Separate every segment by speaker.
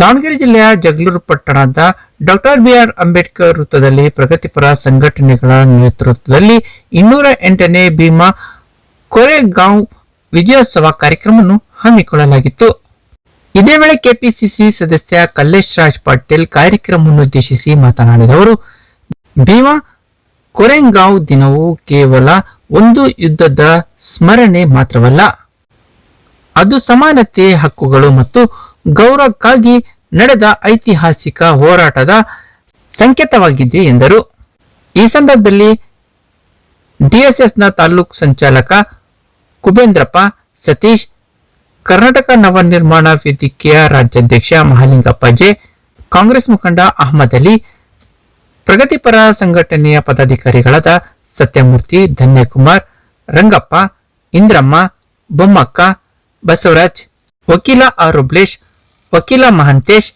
Speaker 1: ದಾವಣಗೆರೆ ಜಿಲ್ಲೆಯ ಜಗಳೂರು ಪಟ್ಟಣದ doctor B R Ambedkar ವೃತ್ತದಲ್ಲಿ ಪ್ರಗತಿಪರ ಸಂಘಟನೆಗಳ ನೇತೃತ್ವದಲ್ಲಿ 208ನೇ ಭೀಮಾ ಕೊರೆಗಾಂವ್ ವಿಜಯೋತ್ಸವ ಕಾರ್ಯಕ್ರಮವನ್ನು ಹಮ್ಮಿಕೊಳ್ಳಲಾಗಿತ್ತು. ಇದೇ ವೇಳೆ ಕೆಪಿಸಿಸಿ ಸದಸ್ಯ ಕಲ್ಲೇಶ್ ರಾಜ್ ಪಾಟೀಲ್ ಕಾರ್ಯಕ್ರಮವನ್ನು ಉದ್ದೇಶಿಸಿ ಮಾತನಾಡಿದವರು, ಭೀಮಾ ಕೊರೆಗಾಂವ್ ದಿನವು ಕೇವಲ ಒಂದು ಯುದ್ಧದ ಸ್ಮರಣೆ ಮಾತ್ರವಲ್ಲ, ಅದು ಸಮಾನತೆ, ಹಕ್ಕುಗಳು ಮತ್ತು ಗೌರವಕ್ಕಾಗಿ ನಡೆದ ಐತಿಹಾಸಿಕ ಹೋರಾಟದ ಸಂಕೇತವಾಗಿದೆ ಎಂದರು. ಈ ಸಂದರ್ಭದಲ್ಲಿ ಡಿಎಸ್ಎಸ್ನ ತಾಲೂಕು ಸಂಚಾಲಕ ಕುಬೇಂದ್ರಪ್ಪ, ಸತೀಶ್, ಕರ್ನಾಟಕ ನವನಿರ್ಮಾಣ ವೇದಿಕೆಯ ರಾಜ್ಯಾಧ್ಯಕ್ಷ ಮಹಾಲಿಂಗಪ್ಪ ಜೆ, ಕಾಂಗ್ರೆಸ್ ಮುಖಂಡ ಅಹಮದ್ ಅಲಿ, ಪ್ರಗತಿಪರ ಸಂಘಟನೆಯ ಪದಾಧಿಕಾರಿಗಳಾದ ಸತ್ಯಮೂರ್ತಿ, ಧನ್ಯಕುಮಾರ್, ರಂಗಪ್ಪ, ಇಂದ್ರಮ್ಮ, ಬೊಮ್ಮಕ್ಕ, ಬಸವರಾಜ್, ವಕೀಲ ಆರ್ ರುಬ್ಲೇಶ್, ವಕೀಲ ಮಹಂತೇಶ್,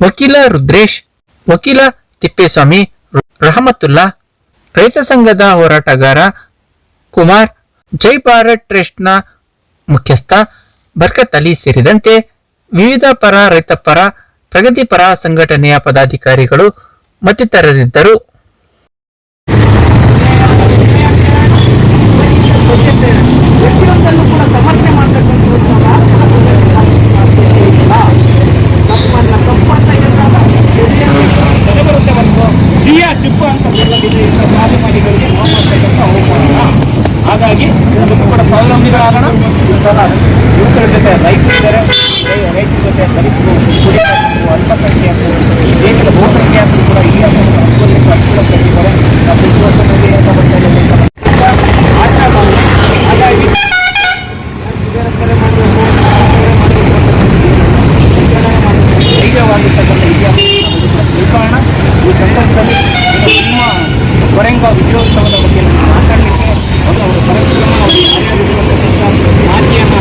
Speaker 1: ವಕೀಲ ರುದ್ರೇಶ್, ವಕೀಲ ತಿಪ್ಪೇಸ್ವಾಮಿ, ರಹಮತುಲ್ಲಾ, ರೈತ ಸಂಘದ ಹೋರಾಟಗಾರ ಕುಮಾರ್, ಜೈ ಭಾರತ್ ಟ್ರಸ್ಟ್ನ ಮುಖ್ಯಸ್ಥ ಬರ್ಕತ್ ಅಲಿ ಸೇರಿದಂತೆ ವಿವಿಧ ಪರ, ರೈತಪರ, ಪ್ರಗತಿಪರ ಸಂಘಟನೆಯ ಪದಾಧಿಕಾರಿಗಳು ಮತ್ತಿತರರಿದ್ದರು.
Speaker 2: ಹಾಗಾಗಿ ಇದಕ್ಕೂ ಕೂಡ ಸ್ವಾವಲಂಬಿಗಳಾಗೋಣ. ಯುವಕರ ಜೊತೆ ರೈತರಿದ್ದಾರೆ, ರೈತರ ಜೊತೆ ದಲಿತರು, ಅಲ್ಪಸಂಖ್ಯಾತರು, ಈ ದೇಶದ ಬಹುಸಂಖ್ಯಾತರು ಕೂಡ ಈ ಅನುಕೂಲತೆ ಪಡೆದಿದ್ದಾರೆ. ನಾವು ಪ್ರತಿ ವರ್ಷದಲ್ಲಿ ಅಂತ ಬರ್ತಾ ಇದ್ದೇವೆ. ಹಾಗಾಗಿ ಧೈರ್ಯವಾಗಿರ್ತಕ್ಕಂಥ ಇತಿಹಾಸ ತಿಳ್ಕೊಳ್ಳೋಣ. ಈ ಸಂದರ್ಭದಲ್ಲಿ ನಿಮ್ಮ ಕೊರೆಗಾಂವ್ ವಿಜಯೋತ್ಸವದ ಬಗ್ಗೆ ಮಾತಾಡಲಿಕ್ಕೆ ಅವರು ಕಾರ್ಯಕ್ರಮ ಮಾಧ್ಯಮ